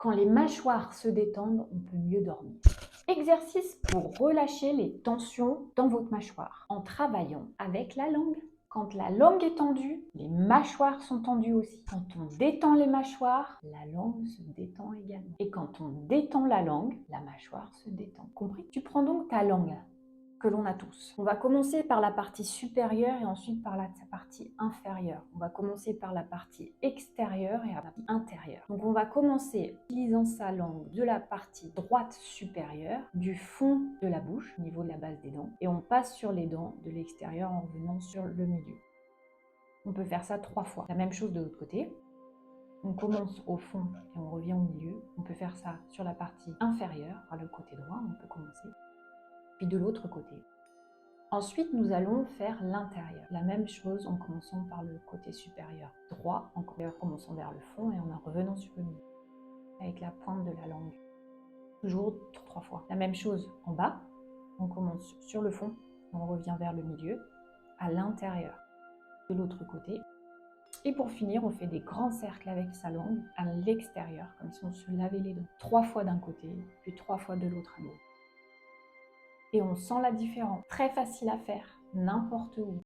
Quand les mâchoires se détendent, on peut mieux dormir. Exercice pour relâcher les tensions dans votre mâchoire en travaillant avec la langue. Quand la langue est tendue, les mâchoires sont tendues aussi. Quand on détend les mâchoires, la langue se détend également. Et quand on détend la langue, la mâchoire se détend. Compris? Tu prends donc ta langue, que l'on a tous. On va commencer par la partie supérieure et ensuite par la partie inférieure. On va commencer par la partie extérieure et la partie intérieure. Donc on va commencer en utilisant sa langue de la partie droite supérieure, du fond de la bouche, au niveau de la base des dents, et on passe sur les dents de l'extérieur en revenant sur le milieu. On peut faire ça 3 fois. La même chose de l'autre côté. On commence au fond et on revient au milieu. On peut faire ça sur la partie inférieure, par le côté droit, on peut commencer. Puis de l'autre côté. Ensuite, nous allons faire l'intérieur. La même chose en commençant par le côté supérieur droit, en commençant vers le fond et en revenant sur le milieu, avec la pointe de la langue. Toujours 3 fois. La même chose en bas, on commence sur le fond, on revient vers le milieu, à l'intérieur. De l'autre côté. Et pour finir, on fait des grands cercles avec sa langue à l'extérieur, comme si on se lavait les dents. 3 fois d'un côté, puis 3 fois de l'autre à l'autre. Et on sent la différence. Très facile à faire, n'importe où.